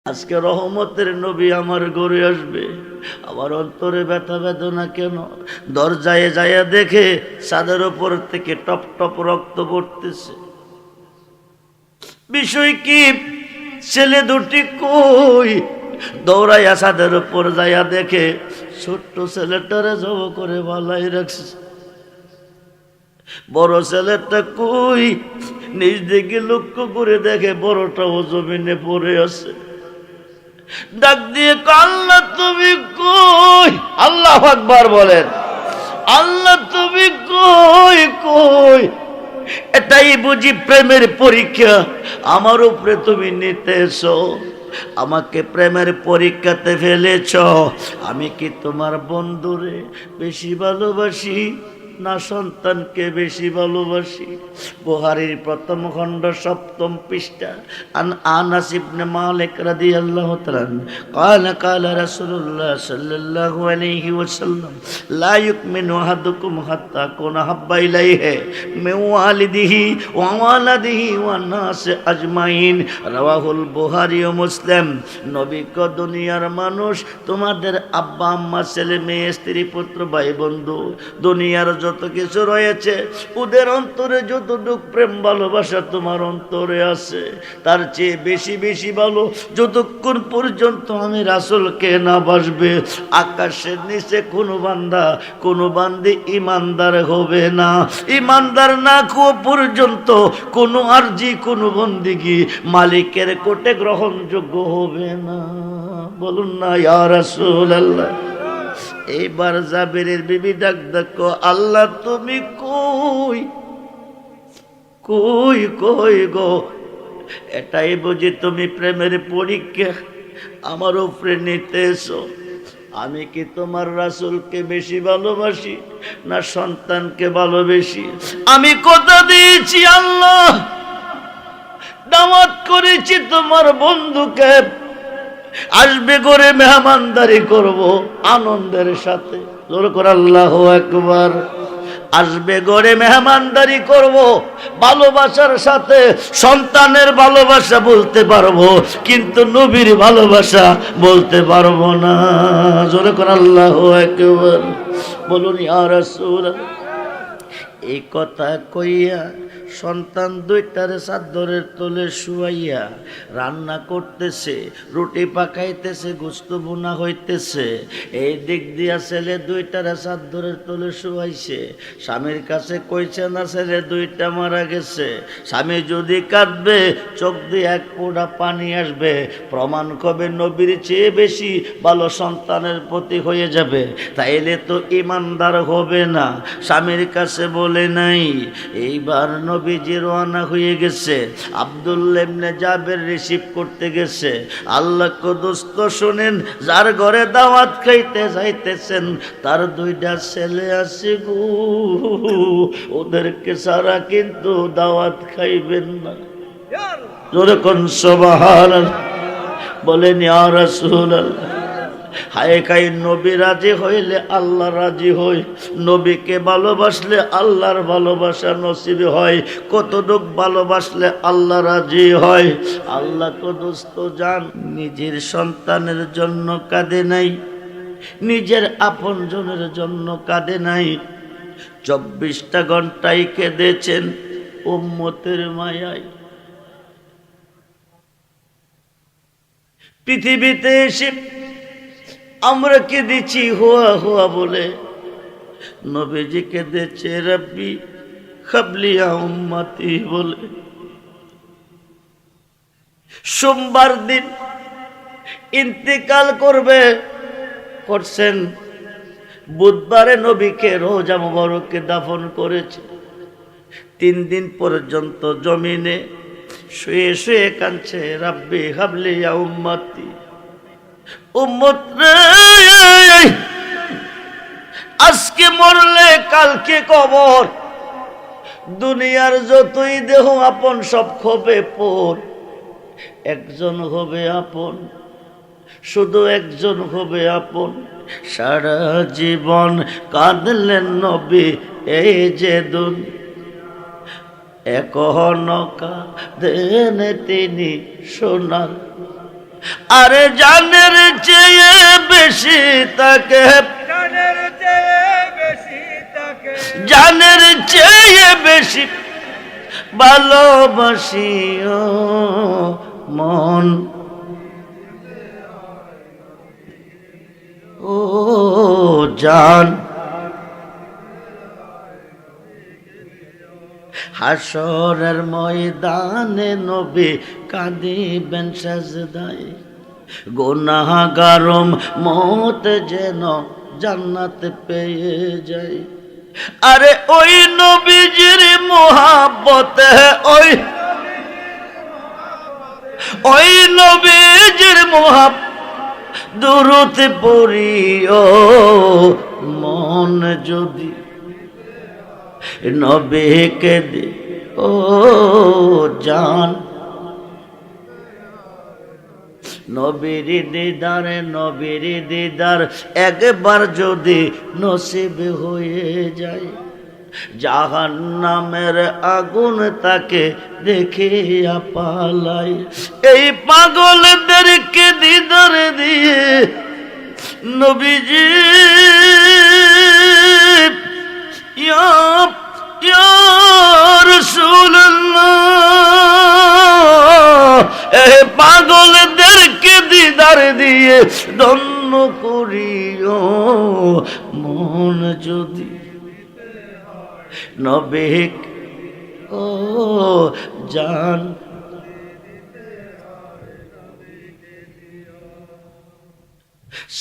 আজকে রহমতের নবী আমার ঘরে আসবে, আমার অন্তরে ব্যথা বেদনা কেন? দরজায় যায়া দেখে ছাদের উপর থেকে টপ টপ রক্ত পড়তেছে। বিষয় কি? ছেলে দুটি কই? দৌড়াইয়া ছাদের উপর যাইয়া দেখে ছোট্ট ছেলেটারে জব করে বালাই রাখছে। বড় ছেলেটা কই? নিজ দিকে লক্ষ্য করে দেখে বড়টাও জমিনে পড়ে আছে। ডাক দিয়ে আল্লাহ তুমি কই? আল্লাহু আকবার বলেন। আল্লাহ তুমি কই? কই? এটাই বুঝি প্রেমের পরীক্ষা আমার উপরে তুমি নিতেছ? আমাকে প্রেমের পরীক্ষাতে ফেলেছ। আমি কি তোমার বন্ধুরে বেশি ভালোবাসি না সন্তানকে বেশি ভালোবাসি? বুখারীর প্রথম খণ্ড 7ম পৃষ্ঠা। আনাস ইবনে মালিক রাদিয়াল্লাহু তাআলা قال قال رسول الله صلى الله عليه وسلم لا يؤمن احدكم حتى يكون احب اليه من والده وولده والناس اجمعين রাওয়াহুল বুখারী ও মুসলিম। নবী কো দুনিয়ার মানুষ তোমাদের আব্বা আম্মা ছেলে মেয়ে স্ত্রী পুত্র ভাই বন্ধু দুনিয়ার যত কিছু রয়েছে ওদের অন্তরে যতটুকু প্রেম ভালোবাসা তোমার অন্তরে আছে তার চেয়ে বেশি বেশি ভালো যতক্ষণ পর্যন্ত আমি রাসূলকে না বাসবে আকাশের নিচে কোনো বান্দা কোনো বান্দি ইমানদার হবে না। ইমানদার না হওয়া পর্যন্ত কোনো আরজি কোনো বন্দিগি মালিকের কোটে গ্রহণযোগ্য হবে না। বলুন না ইয়া রাসূলুল্লাহ। এইবার জাবেরের বিবি ডাক দেখো আল্লাহ তুমি কই? কই কই গো? এটাই বুঝি তুমি প্রেমের পরীক্ষা আমার উপরে নিতেছো? আমি কি তোমার রাসূলকে বেশি ভালোবাসি না সন্তানকে ভালোবাসি? আমি কথা দিয়েছি আল্লাহ, দাওয়াত করেছি তোমার বন্ধুকে আসবে করে মেহমানদারি করব আনন্দের সাথে। জোর করে আল্লাহু আকবার। আসবে ঘরে মেহমানদারি করব ভালোবাসার সাথে। সন্তানের ভালোবাসা বলতে পারবো কিন্তু নবীর ভালোবাসা বলতে পারবো না। জোরে করে আল্লাহু আকবার। বলুন ইয়া রাসূলুল্লাহ। এই কথা কইয়া সন্তান দুইটারে চাদরের তলে শুয়াইয়া রান্না করতেছে, রুটি পাকাইতেছে, গোশত বোনা হইতেছে। এই দিক দিয়া ছেলে দুইটারে চাদরের তলে শুয়াইছে। স্বামীর কাছে কইছে না ছেলে দুইটা মারা গেছে। স্বামী যদি কাঁদবে চোখ দিয়ে এক ফোঁটা পানি আসবে, প্রমাণ কবে নবীর চেয়ে বেশি ভালো সন্তানের প্রতি হয়ে যাবে। তাইলে তো ইমানদার হবে না। স্বামীর কাছে বলে নাই। এইবার নবীজি রওনা হয়ে গেছে। আব্দুল্লাহ ইবনে জাবের রিসিভ করতে গেছে। আল্লাহ কো দোস্ত শুনেন, যার ঘরে দাওয়াত খাইতে যাইতেছেন তার দুইটা ছেলে আছে গো, ওদেরকে সারা কিন্তু দাওয়াত খাইবেন না। জোরে কোন সুবহানাল্লাহ। বলেন ইয়া রাসূলুল্লাহ। হায় খাই নবী রাজি হইলে আল্লাহ রাজি হয়, নবীকে ভালোবাসলে আল্লাহর ভালোবাসা নসিব হয়। কতটুক ভালোবাসলে আল্লাহ রাজি হয়। আল্লাহ তো দোস্ত জান নিজের সন্তানের জন্য কাঁদে নাই, নিজের আপনজনের জন্য কাঁদে নাই। 24টা ঘন্টায় কেঁদেছেন উম্মতের মায়ায়। পৃথিবীতে এসে আমরা কেঁদেছি হুয়া হুয়া বলে, নবীজি কেঁদেছে রব্বি হাবলিয়া উম্মতি বলে। সোমবার দিন ইন্তেকাল করছেন, বুধবারে নবীকে রোজা মুবারকে দাফন করেছে। 3 দিন পর্যন্ত জমিনে শুয়ে শুয়ে কাঁদছে রব্বি হাবলিয়া উম্মতি। উম্মত রে, আজকে মরলে কালকে কবর। দুনিয়ার যতই দেহ আপন সব হবে পর। একজন হবে আপন, শুধু একজন হবে আপন। সারা জীবন কাঁদলেন নবী এই যে এখনো কাঁদেন তিনি সোনার আরে জানের চেয়ে বেশি তাকে, জানের চেয়ে বেশি ভালোবাসিও মন, ও জান। হাসরের ময়দানে নবী কাঁদিবেন সাজদায়, গুনাহগারম মত যেন জান্নাত পেয়ে যায়। আরে ওই নবীজির মোহাব্বতে, ওই নবীজির মোহাব্বত দুরূদ পড়িও মন যদি নবীকে দে ও জান। নবীর দিদারে, নবীর দিদার একবার যদি নসিব হয়ে যায়, জাহান্নামের আগুন তাকে দেখিয়া পালাই। এই পাগলদেরকে দিদার দিয়ে নবীজি ইয়া রাসূলুল্লাহ, এই পাগলদেরকে দিদার দিয়ে ধন্য করিও মন যদি নবীক ও জান।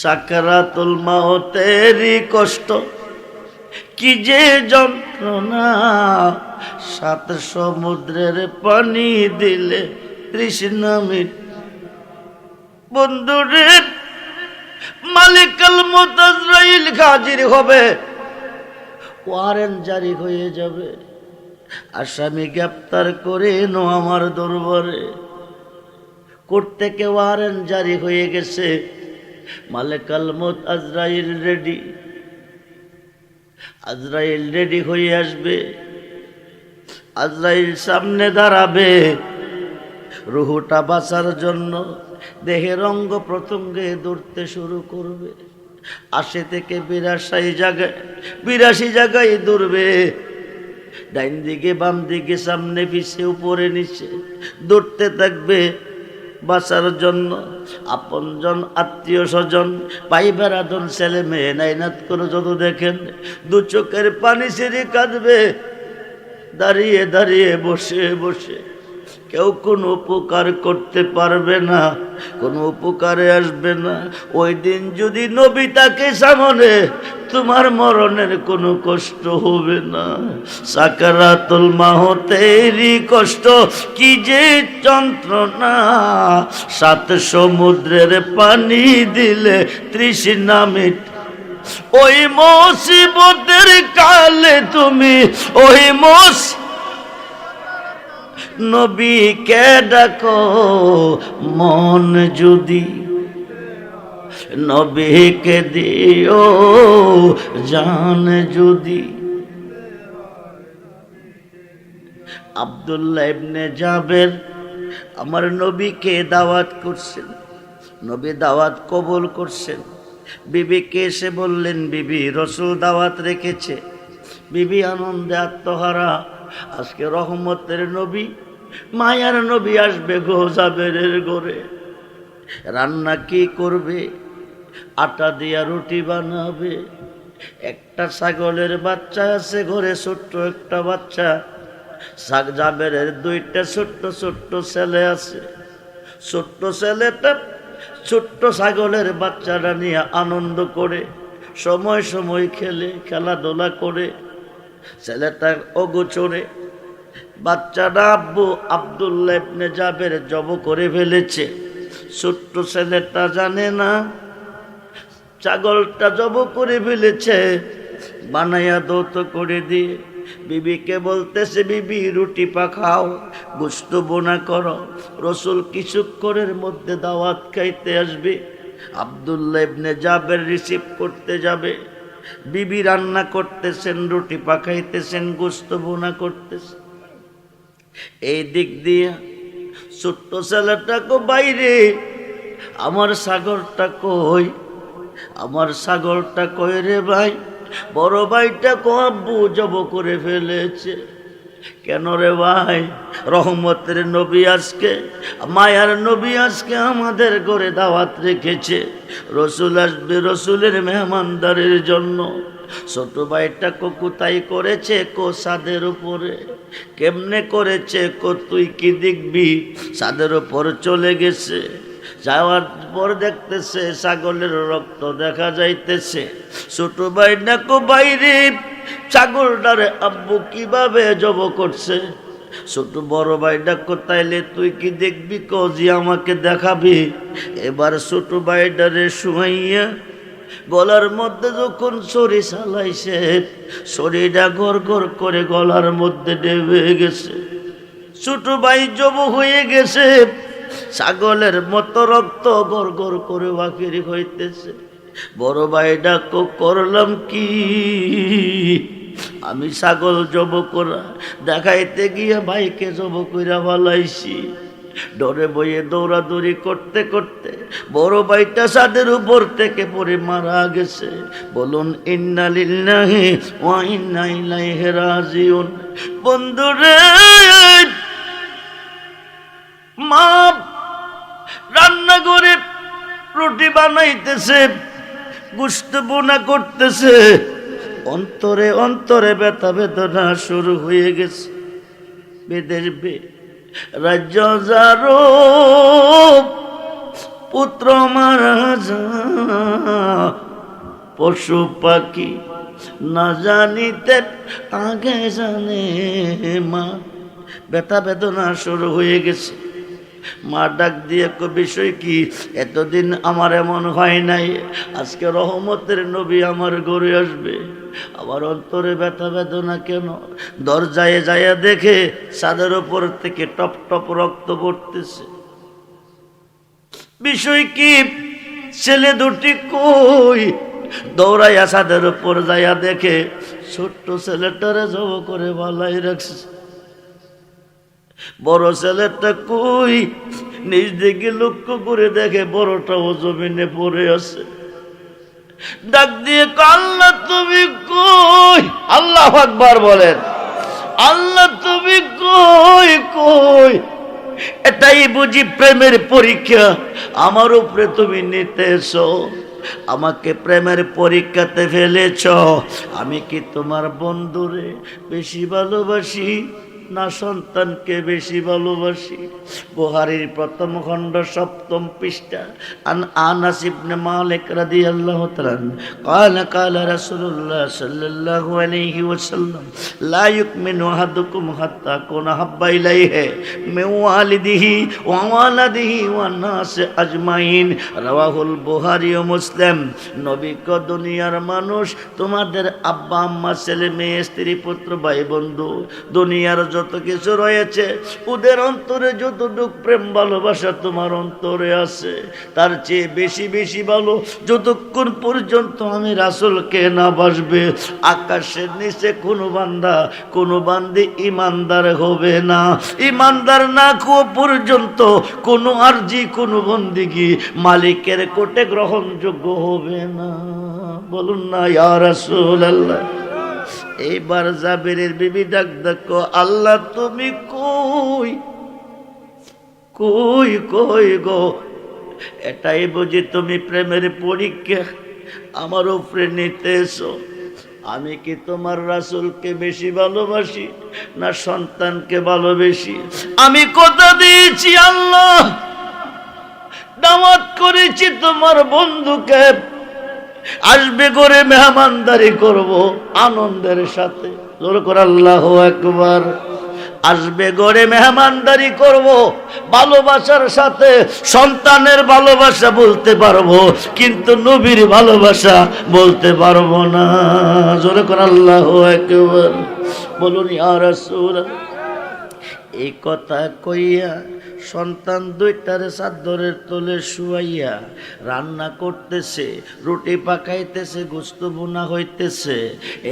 সাকরাতুল মাউতেরি কষ্ট কি যে যন্ত্রণা, সাত সমুদ্রের পানি দিলে তৃষ্ণা মিট। বন্ধুরে, মালিকুল মউত আজরাইল হাজির হবে, ওয়ারেন্ট জারি হয়ে যাবে, আসামি গ্রেফতার করে নো আমার দরবারে। কোর্ট থেকে ওয়ারেন্ট জারি হয়ে গেছে, মালিকুল মউত আজরাইল রেডি, আজরাইল রেডি হয়ে আসবে। আজরাইল সামনে দাঁড়াবে রুহুটা বাঁচার জন্য, দেহের অঙ্গ প্রত্যঙ্গে দৌড়তে শুরু করবে। ৮০ থেকে ৮২ জায়গায় দৌড়বে, ডাইন দিকে বাম দিকে সামনে পিছে উপরে নিচে দৌড়তে থাকবে বাঁচার জন্য। আপনজন আত্মীয় স্বজন ভাই বেড়াদন ছেলে মেয়ে নাইনাত করে যত দেখেন, দু চোখের পানি ছেড়ে কাঁদবে, দাঁড়িয়ে দাঁড়িয়ে বসে বসে। কেউ কোনো উপকার করতে পারবে না, কোনো উপকারে আসবে না। ওই দিন যদি নবী তাকে সামনে, তোমার মরণের কোনো কষ্ট হবে না। সাকরাতুল মাউতেরি কষ্ট কি যে যন্ত্রণা, সাত সমুদ্রের পানি দিলে তৃষ্ণা মিট। ওই মুসিবতের কালে তুমি ওই নবীকে ডাকো মন যদি নবীকে দিও জান যদি। আব্দুল্লাহ ইবনে জাবের আমার নবীকে দাওয়াত করছেন, নবী দাওয়াত কবুল করছেন। বিবিকে এসে বললেন, বিবি রসুল দাওয়াত রেখেছে। বিবি আনন্দে আত্মহারা, আজকে রহমতের নবী মায়ার নবী আসবে গো জাবেরের ঘরে। রান্না কি করবে? আটা দিয়া রুটি বানাবে। একটা ছাগলের বাচ্চা আছে ঘরে, ছোট্ট একটা বাচ্চা। জাবেরের দুইটা ছোট্ট ছোট্ট ছেলে আছে। ছোট্ট ছেলেটা ছোট্ট ছাগলের বাচ্চাটা নিয়ে আনন্দ করে, সময় সময় খেলে, খেলাধুলা করে। ছেলেটা অগোচরে বাচ্চাটা আব্বু আব্দুল্লাহ ইবনে জাবের জব করে ফেলেছে। ছোট্ট ছেলেটা জানে না ছাগলটা জব করে ফেলেছে। বানাইয়া দৌত করে দিয়ে বিবিকে বলতেছে, বিবি রুটি পাকাও, গোশত বোনা করো, রসুল কিছুক্ষণের মধ্যে দাওয়াত খাইতে আসবে। আব্দুল্লাহ ইবনে জাবের রিসিভ করতে যাবে। বিবি রান্না করতেছেন, রুটি পাকাইতেছেন, গোশত বোনা করতেছেন। এই দিক দিয়ে ছোট্ট ছেলেটাকে বাইরে আমার ছাগলটা কই, আমার ছাগলটা কই রে ভাই? বড় ভাইটা আব্বু জব করে ফেলেছে। কেন রে ভাই? রহমতের নবী আজকে, মায়ার নবী আজকে আমাদের ঘরে দাওয়াত রেখেছে। রসুল আসবে রসুলের মেহমানদারির জন্য। ছোট ভাইটা কোথায় করেছে? ছাদের উপরে। কেমনে করেছে? তুই কি দেখবি? ছাদের উপর চলে গেছে। যাওয়ার পর দেখতেছে ছাগলের রক্ত দেখা যাইতেছে। ছোট ভাই ডাকো বাইরে, ছাগলটারে আব্বু কিভাবে জব করছে? ছোট বড় ভাই ডাকো তাইলে তুই কি দেখবি? জি আমাকে দেখাবি। এবার ছোট ভাইটারে শুয়াইয়া গলার মধ্যে যখন ছড়ি চালাইছে, ছড়িটা গড় গড় করে গলার মধ্যে ডেবে গেছে। ছোট ভাই জব হয়ে গেছে, ছাগলের মতো রক্ত গড় গড় করে বাকিরি হইতেছে। বড় ভাই ডাকো করলাম কি? আমি ছাগল জব করা দেখাইতে গিয়া ভাইকে জব কইরা ভালাইছি। ডরে বইয়ে দৌড়াদৌড়ি করতে করতে বড় ভাইটা ছাদের উপর থেকে পড়ে মারা গেছে। বলুন ইন্না লিল্লাহি ওয়া ইন্না ইলাইহি রাজিউন। বন্ধুরে, মা রান্না করে রুটি বানাইতেছে, গোশত বোনা করতেছে। অন্তরে অন্তরে ব্যথা বেদনা শুরু হয়ে গেছে। বেদের রাজ্য যারো পুত্র মারা যা, পশু পাখি না জানিতে আগে জানে মা। ব্যথা বেদনা শুরু হয়ে গেছে। মা ডাক দিয়ে বিষয় কি? এতদিন আমার এমন হয় নাই, আজকে রহমতের নবী আমার ঘরে আসবে। আমার অন্তরে ব্যথা বেদনা কেন? দরজায় যায় দেখে ছাদের উপর থেকে টপ টপ রক্ত পড়তেছে। বিষয় কি? ছেলে দুটি কই? দৌড়াইয়া ছাদের উপর যাইয়া দেখে ছোট্ট ছেলেটারে জব করে ভালাই রাখছে। বড় ছেলেটা কই? নিজ দিকে লক্ষ্য করে দেখে বড়টাও জমিনে পড়ে আছে। ডাক দিয়ে আল্লাহ তুমি কই? আল্লাহু আকবার বলেন। আল্লাহ তুমি কই? কই? এটাই বুঝি প্রেমের পরীক্ষা আমার উপরে তুমি নিতেছ? আমাকে প্রেমের পরীক্ষাতে ফেলেছ। আমি কি তোমার বন্ধুরে বেশি ভালোবাসি না সন্তানকে বেশি ভালোবাসি? বুখারীর প্রথম খণ্ড 7ম পৃষ্ঠা। আনাস ইবনে মালিক রাদিয়াল্লাহু তাআলা قال قال رسول الله صلى الله عليه وسلم لا يؤمن احدكم حتى يكون احب اليه من والده وولده والناس اجمعين রাওয়াহুল বুখারী ও মুসলিম। নবী কো দুনিয়ার মানুষ তোমাদের আব্বা আম্মা ছেলে মেয়ে স্ত্রী পুত্র ভাই বন্ধু দুনিয়ার যত কিছু রয়েছে ওদের অন্তরে যতটুকু প্রেম ভালোবাসা তোমার অন্তরে আছে তার চেয়ে বেশি বেশি ভালো যতক্ষণ পর্যন্ত আমি রাসূলকে না বাসবে আকাশের নিচে কোনো বান্দা কোনো বান্দি ইমানদার হবে না। ইমানদার না হওয়া পর্যন্ত কোনো আরজি কোনো বন্দিগি মালিকের কোটে গ্রহণযোগ্য হবে না। বলুন না ইয়া রাসূলুল্লাহ। এইবার জাবেরের বিবি ডাক দেখো আল্লাহ তুমি কই? কই কই গো? এটাই বুঝি তুমি প্রেমের পরীক্ষা আমার উপরে নিতেছো? আমি কি তোমার রাসূলকে বেশি ভালোবাসি না সন্তানকে ভালোবাসি? আমি কথা দিয়েছি আল্লাহ, দাওয়াত করেছি তোমার বন্ধুকে আসবে করে মেহমানদারি করব আনন্দের সাথে। জোর করে আল্লাহু আকবার। আসবে গড়ে মেহমানদারি করব ভালোবাসার সাথে। সন্তানের ভালোবাসা বলতে পারবো কিন্তু নবীর ভালোবাসা বলতে পারবো না। জোরে করে আল্লাহু আকবার। বলুন ইয়া রাসূলুল্লাহ। এই কথা কইয়া সন্তান দুইটারে চাদরের তলে শুয়াইয়া রান্না করতেছে, রুটি পাকাইতেছে, গোস্ত বোনা হইতেছে।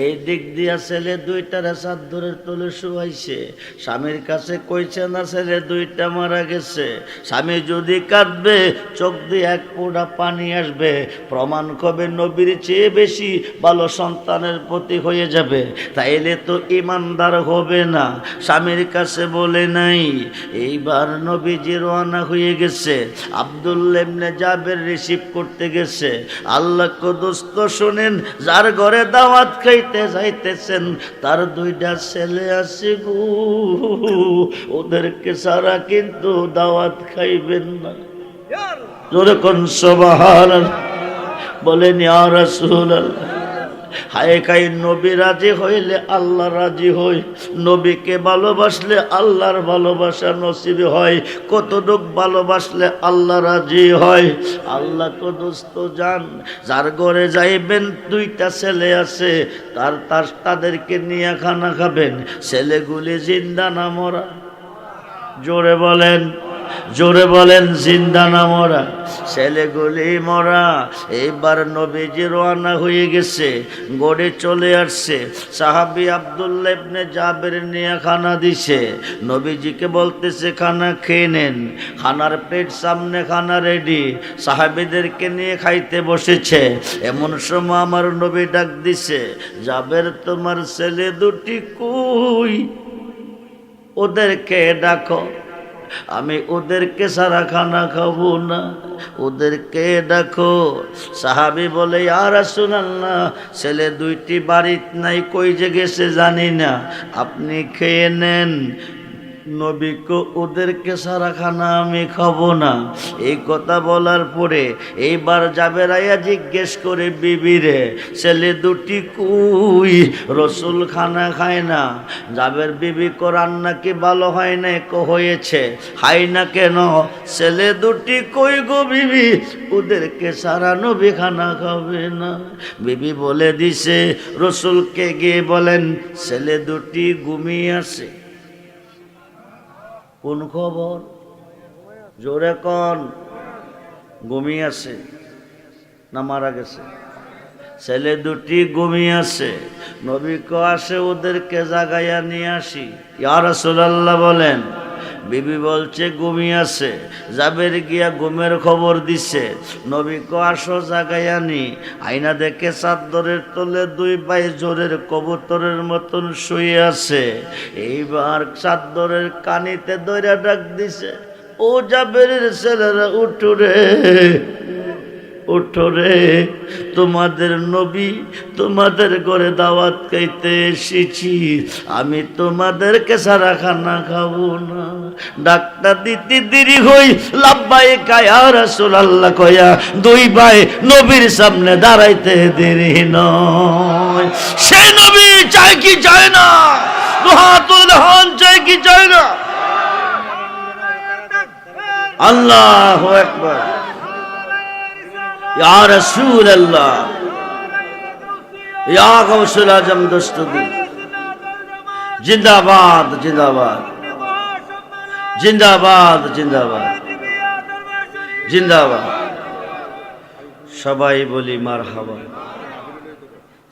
এই দিক দিয়া ছেলে দুইটারে চাদরের তলে শুয়াইছে। স্বামীর কাছে কইছে না ছেলে দুইটা মারা গেছে। স্বামী যদি কাঁদবে চোখ দিয়ে এক ফোঁটা পানি আসবে, প্রমাণ কবে নবীর চেয়ে বেশি ভালো সন্তানের প্রতি হয়ে যাবে। তাইলে তো ইমানদার হবে না। স্বামীর কাছে বলে নাই। এইবার নবীজি রওনা হয়ে গেছে। আব্দুল্লাহ ইবনে জাবের রিসিভ করতে গেছে। আল্লাহ কো দোস্ত শোনেন, যার ঘরে দাওয়াত খাইতে যাইতেছেন তার দুইটা ছেলে আছে গো, ওদেরকে সারা কিন্তু দাওয়াত খাইবেন না। জোরে কোন সুবহানাল্লাহ, বলেন ইয়া রাসূলুল্লাহ। হায় খাই নবী রাজি হইলে আল্লাহ রাজি হই, নবীকে ভালোবাসলে আল্লাহর ভালোবাসা নসিব হয়। কতটুক ভালোবাসলে আল্লাহ রাজি হয়। আল্লাহ তো দোস্ত জান, যার ঘরে যাইবেন দুইটা ছেলে আছে, তাদেরকে নিয়ে খানা খাবেন। ছেলেগুলি জিন্দা না মরা? জোরে বলেন, জোরে বলেন, জিন্দা না মরা? ছেলেগুলি মরা। এইবার নবীজি রওনা হয়ে গেছে, গড়ে চলে আসছে। সাহাবী আব্দুল্লাহ ইবনে জাবের নিয়ে খানা দিছে। নবীজিকে বলতেছে খানা খেয়ে নেন। খানার প্লেট সামনে, খানা রেডি, সাহাবীদেরকে নিয়ে খাইতে বসেছে। এমন সময় আমার নবী ডাক দিছে, জাবের তোমার ছেলে দুটি কই? ওদেরকে ডাকো, আমি ওদেরকে সারা খানা খাবো না, ওদেরকে ডাকো। সাহাবী বলে ইয়া রাসূলুল্লাহ, ছেলে দুইটি বাড়িতে নাই, কই যে গেছে জানি না, আপনি খেয়ে নেন। নবীকে ওদেরকে সারা খানা আমি খাবো না। এই কথা বলার পরে এইবার জাবের আয়া জিজ্ঞেস করে বিবিরে, ছেলে দুটি কই? রসুল খানা খায় না। জাবের বিবি কো রান্না কি ভালো হয় না? হয়েছে। খাই না কেন? ছেলে দুটি কই গো বিবি? ওদেরকে সারা নবী খানা খাবে না। বিবি বলে দিছে, রসুলকে গিয়ে বলেন ছেলে দুটি ঘুমিয়ে আছে। কোন খবর? জোরে কন। ঘুমিয়ে আছে না মারা গেছে? ছেলে দুটি ঘুমিয়ে আছে। নবী কো আসে ওদেরকে জাগাইয়া নিয়ে আসি। ইয়া রাসূলুল্লাহ বলেন। বিবি বলছে ঘুমিয়ে আছে। জাবের গিয়া ঘুমের খবর দিছে। নবী কো আসো জাগাইয়া নি। আয়না দেখে চাদরের তলে দুই ভাই জোরের কবুতরের মতন শুয়ে আছে। এইবার চাদরের কানিতে দইরা ডাক দিছে, ও জাবের ছেলেরা উঠো রে, উঠো রে, তোমাদের নবী তোমাদের ঘরে দাওয়াত খাইতে এসেছি, আমি তোমাদেরকে সারা খানা খাবো না। ডাক্তার দিতে দেরি হই, লাব্বাইক ইয়া রাসূলুল্লাহ কয়া দুই ভাই নবীর সামনে দাঁড়াইতে দেরি নয়। সে নবী চায় কি চায় না? দুহাতুল হান চায় কি চায় না? আল্লাহু আকবার। ইয়া রাসূলুল্লাহ, ইয়া গাউসুল আজম দস্তগীর, জিন্দাবাদ জিন্দাবাদ জিন্দাবাদ জিন্দাবাদ জিন্দাবাদ। সবাই বলি মারহাবা।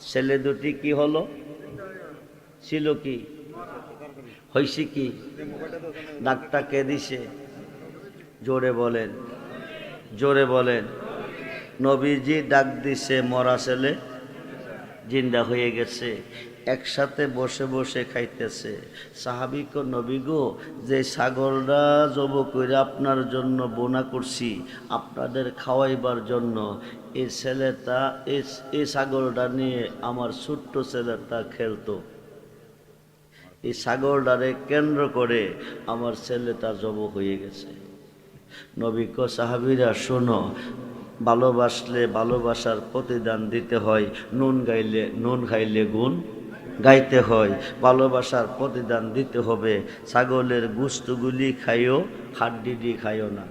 ছেলে দুটি কি হলো? ছিল কি? হইছে কি? ডাকটাকে দিছে। জোরে বলেন, জোরে বলেন। নবীজি ডাক দিছে, মরা ছেলে জিন্দা হয়ে গেছে। একসাথে বসে বসে খাইতেছে। সাহাবী কো নবী গো, যে ছাগলটা জব করে আপনার জন্য বোনা করছি আপনাদের খাওয়াইবার জন্য, এই ছেলেটা এই ছাগলটা নিয়ে আমার ছোট্ট ছেলেটা খেলতো। এই ছাগলটারে কেন্দ্র করে আমার ছেলেটা জব হয়ে গেছে। নবী কো সাহাবীরা শোনো, ভালোবাসলে ভালোবাসার প্রতিদান দিতে হয়। নুন খাইলে গুণ গাইতে হয়। ভালোবাসার প্রতিদান দিতে হবে। ছাগলের গোশতগুলি খাইও, হাড্ডি খাইও না।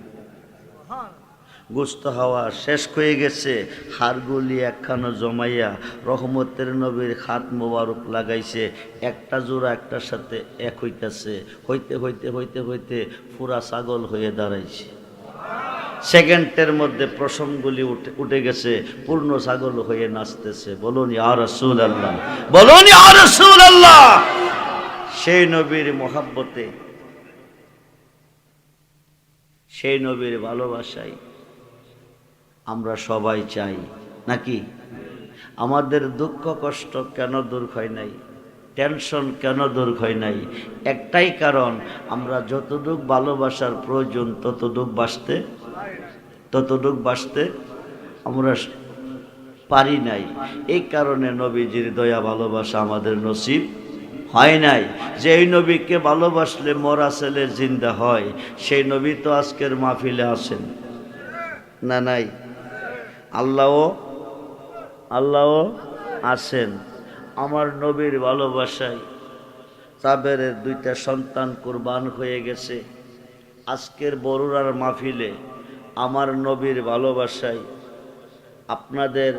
গোস্ত হাওয়া শেষ হয়ে গেছে, হাড়গুলি একখানো জমাইয়া রহমতের নবীর হাত মোবারক লাগাইছে, একটা জোড়া একটার সাথে এক হইতেছে, হইতে হইতে হইতে হইতে পুরা ছাগল হয়ে দাঁড়াইছে। সেকেন্ডের মধ্যে প্রসঙ্গগুলি উঠে গেছে, পূর্ণ ছাগল হয়ে নাচতেছে। বলুন ইয়া রাসূলুল্লাহ, বলুন ইয়া রাসূলুল্লাহ। সেই নবীর মহাব্বতে, সেই নবীর ভালোবাসায় আমরা সবাই চাই নাকি? আমাদের দুঃখ কষ্ট কেন দূর হয় নাই, টেনশন কেন দূর হয় নাই? একটাই কারণ, আমরা যতটুক ভালোবাসার প্রয়োজন ততটুক বাসতে আমরা পারি নাই। এই কারণে নবীজির দয়া ভালোবাসা আমাদের নসিব হয় নাই। যে এই নবীকে ভালোবাসলে মরা ছেলে জিন্দা হয়, সেই নবী তো আজকের মাহফিলে আছেন না? নাই? আল্লাহ আছেন। আমার নবীর ভালোবাসায় সাবেরের 2টা সন্তান কুরবান হয়ে গেছে। আজকের বড়ুরার মাহফিলে আমার নবীর ভালোবাসায় আপনাদের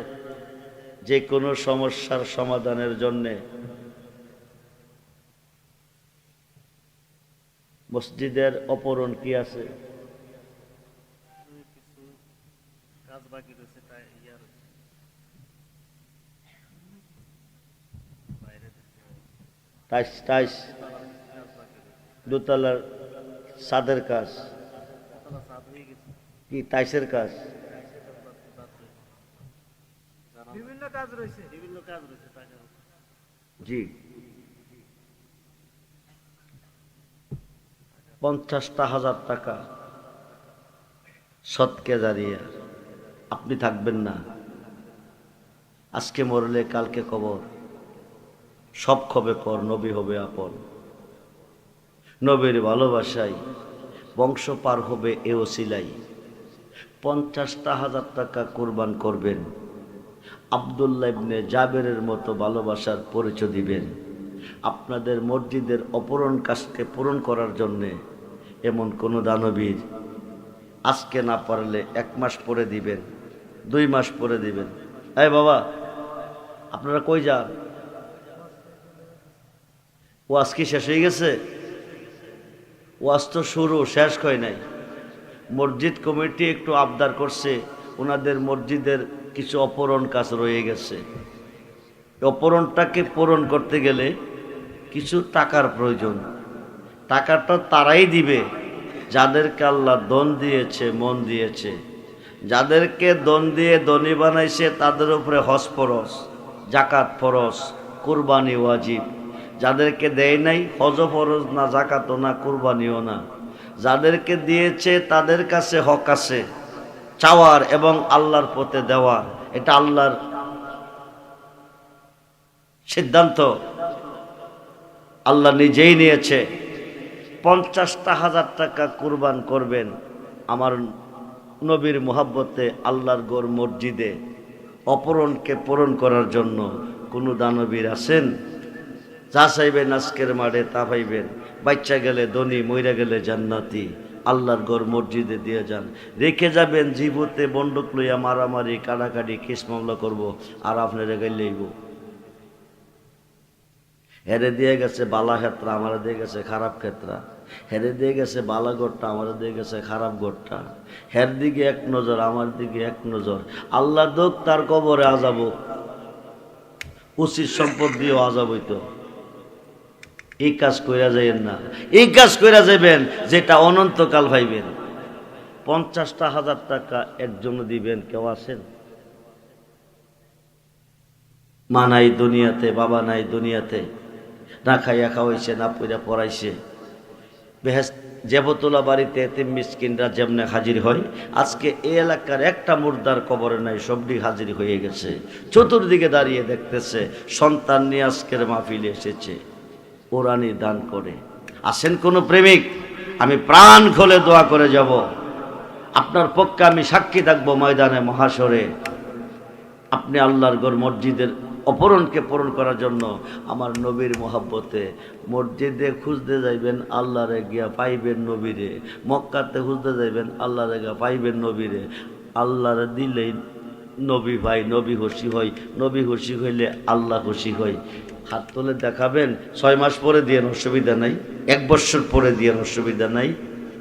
যে কোনো সমস্যার সমাধানের জন্যে মসজিদের অপরণ কি আছে? টাইস দোতলার ছাদের কাজ কি টাইসের কাজ? বিভিন্ন কাজ রয়েছে জি। 50,000 টাকা সদকা জারিয়া। আপনি থাকবেন না, আজকে মরলে কালকে কবর, সব খবে পর, নবী হবে আপন। নবীর ভালোবাসায় বংশ পার হবে এ ওসিলাই। 50,000 টাকা কোরবান করবেন, আব্দুল্লাহ ইবনে জাবেরের মতো ভালোবাসার পরিচয় দিবেন। আপনাদের মসজিদের অপরণ কাজকে পূরণ করার জন্যে এমন কোনো দানবীর আজকে না পারলে 1 মাস পরে দিবেন, 2 মাস পরে দিবেন। এই বাবা, আপনারা কই যান? ওয়াজ কি শেষ হয়ে গেছে? ওয়াজ তো শুরু, শেষ হয় নাই। মসজিদ কমিটি একটু আবদার করছে, ওনাদের মসজিদের কিছু অপরণ কাজ রয়ে গেছে। অপরণটাকে পূরণ করতে গেলে কিছু টাকার প্রয়োজন। টাকাটা তারাই দিবে যাদেরকে আল্লাহ ধন দিয়েছে, মন দিয়েছে। যাদেরকে ধন দিয়ে ধনী বানাইছে তাদের উপরে হজ ফরজ, জাকাত ফরজ, কুরবানি ওয়াজিব। যাদেরকে দেয় নাই, হজ ফরজ না, জাকাতও না, কুরবানিও না। যাদেরকে দিয়েছে তাদের কাছে হক আছে চাওয়ার এবং আল্লাহর পথে দেওয়ার। এটা আল্লাহর সিদ্ধান্ত, আল্লাহ নিজেই নিয়েছে। 50,000 টাকা কুরবান করবেন আমার নবীর মুহাব্বতে আল্লাহর গড় মসজিদে অপরণকে পূরণ করার জন্য। কোনো দানবীর আছেন? যা চাইবেন আজকের মাঠে তা পাইবেন। বাচ্চা গেলে ধনী, মইরা গেলে জান্নাতি। আল্লাহর গড় মসজিদে দিয়ে যান, রেখে যাবেন। জীবতে বন্দুক লইয়া মারামারি, কাটাকাটি, কেস মামলা করবো, আর আপনারা গাইলেইব। হেরে দিয়ে গেছে বালা ক্ষেত্রা, আমারা দিয়ে গেছে খারাপ ক্ষেত্রা। হেরে দিয়ে গেছে বালা গোটটা, আমারা দিয়ে গেছে খারাপ গোটটা। হের দিকে এক নজর, আমার দিকে এক নজর। আল্লাহ দোক তার কবরে আজাব, উচিত সম্পদ দিয়েও আজাব হইতো। এই কাজ কইরা যাইবেন না, এই কাজ কইরা যাবেন যেটা অনন্তকাল ভাইবেন। 50,000 টাকা একজন দিবেন, কেউ আছেন? মা নাই দুনিয়াতে, বাবা নাই দুনিয়াতে, না খাইয়া খাওয়াইছে, না পইরা পড়াইছে। বেহেশত জেবতুল্লাহ বাড়িতে এতিম মিসকিনরা যেমনে হাজির হয়, আজকে এই এলাকার একটা মুর্দার কবরে নাই, সবটি হাজির হয়ে গেছে। চতুর্দিকে দাঁড়িয়ে দেখতেছে সন্তান নিয়ে আজকের মাহফিলে এসেছে, কোরআনি দান করে। আসেন কোনো প্রেমিক, আমি প্রাণ খুলে দোয়া করে যাব। আপনার পক্ষে আমি সাক্ষী থাকবো ময়দানে মহাশরে। আপনি আল্লাহর ঘর মসজিদের অপরণকে পূরণ করার জন্য আমার নবীর মোহাব্বতে মসজিদে খুঁজতে যাইবেন, আল্লাহরে গিয়া পাইবেন নবীরে। মক্কাতে খুঁজতে যাইবেন, আল্লাহরে গিয়া পাইবেন নবীরে। আল্লাহর দিলেই নবী ভাই, নবী খুশি হয়, নবী খুশি হইলে আল্লাহ খুশি হয়। হাত তুলে দেখাবেন, 6 মাস পরে দিয়ে অসুবিধা নাই, 1 বছর পরে দিয়ে অসুবিধা নাই।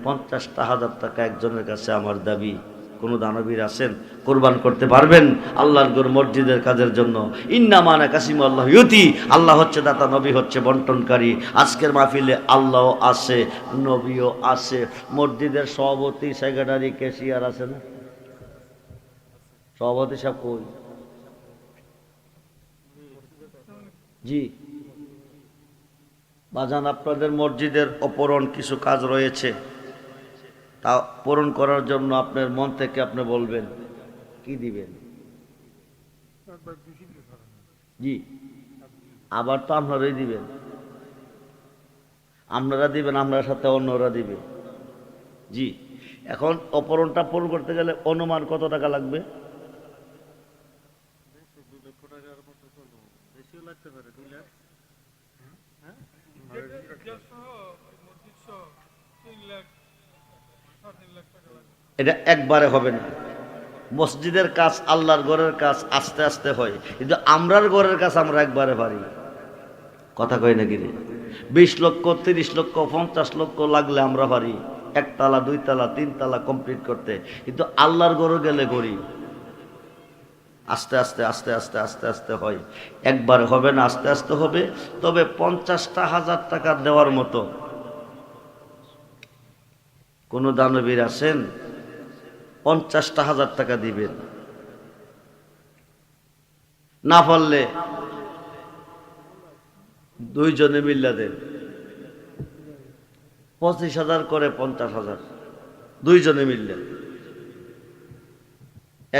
50,000 টাকা একজনের কাছে আমার দাবি। কোনো দানবীর আছেন কোরবান করতে পারবেন আল্লাহর ঘর মসজিদের কাজের জন্য? ইন্নামানা কাসিম আল্লাহ ইউতি, আল্লাহ হচ্ছে দাতা, নবী হচ্ছে বন্টনকারী। আজকের মাহফিলে আল্লাহও আছে, নবীও আছে। মসজিদের সভাপতি, সেক্রেটারি, ক্যাশিয়ার আছে না? সভাপতি সাহেব কই? জি বাজান, আপনাদের মসজিদের অপরণ কিছু কাজ রয়েছে, তা পূরণ করার জন্য আপনার মন থেকে আপনি বলবেন কি দিবেন? জি, আবার তো আপনারাই দিবেন, আপনারা দিবেন, আপনার সাথে অন্যরা দিবে। জি, এখন অপরণটা পূরণ করতে গেলে অনুমান কত টাকা লাগবে? এটা একবারে হবে না। মসজিদের কাজ, আল্লাহর ঘরের কাজ আস্তে আস্তে হয়, কিন্তু আমরার ঘরের কাজ আমরা একবারে পারি। কথা কই নাকি রে? 20 লক্ষ, 30 লক্ষ, 50 লক্ষ লাগলে আমরা পারি 1 তালা, 2 তালা, 3 তালা কমপ্লিট করতে, কিন্তু আল্লাহর ঘরে গেলে করি আস্তে আস্তে আস্তে আস্তে আস্তে আস্তে হয়। একবারে হবে না, আস্তে আস্তে হবে। তবে 50,000 টাকা দেওয়ার মতো কোন দানবীর আছেন? 50,000 টাকা দিবেন। না পারলে 2 জনে মিল্লা দেন, 25,000 করে 50,000, 2 জনে মিললে।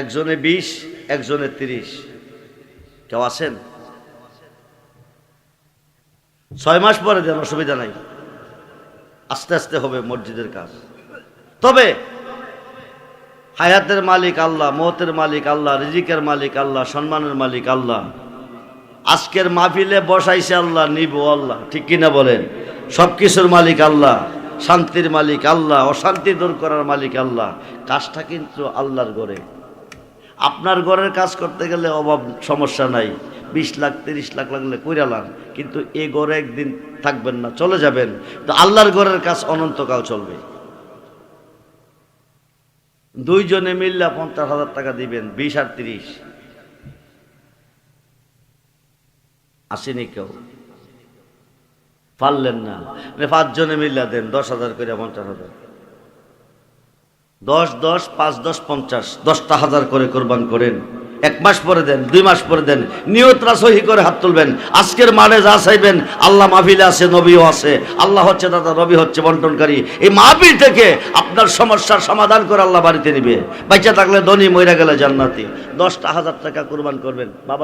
একজনে 20, একজনে 30। কেউ আছেন? 6 মাস পরে দেন, অসুবিধা নাই, আস্তে আস্তে হবে মসজিদের কাজ। তবে হায়াতের মালিক আল্লাহ, মওতের মালিক আল্লাহ, রিজিকের মালিক আল্লাহ, সম্মানের মালিক আল্লাহ। আজকের মাহফিলে বসাইছে আল্লাহ, নিব আল্লাহ, ঠিক কিনা বলেন? সবকিছুর মালিক আল্লাহ, শান্তির মালিক আল্লাহ, অশান্তি দূর করার মালিক আল্লাহ। কাজটা কিন্তু আল্লাহর ঘরে। আপনার ঘরের কাজ করতে গেলে অভাব, সমস্যা নাই, 20 লাখ 30 লাখ লাগলে কইরালাম, কিন্তু এই ঘরে একদিন থাকবেন না, চলে যাবেন। তো আল্লাহর ঘরের কাজ অনন্তকাল চলবে। 2 জনে মিললে 50,000 টাকা দিবেন, 20 আর 30। আসেনি কেউ? পারলেন না? 5 জনে মিললে দেন 10,000 করে, 50,000। 10 10 5 10 50, 10,000 করে কোরবান করেন। 1 মাস পরে দেন, 2 মাস পরে দেন, নিয়তরা সহি করে হাত তুলবেন। আজকের মাঠে যা চাইবেন, আল্লাহ মাহফিলে আছে, নবীও আছে। আল্লাহ হচ্ছে দাদা, নবী হচ্ছে বন্টনকারী। এই মাহফিল থেকে আপনার সমস্যার সমাধান করে আল্লাহ বাড়িতে নিবে। বাচ্চা থাকলে ধনী, মইরা গেলে জান্নাতি। 10,000 টাকা কোরবান করবেন বাবা।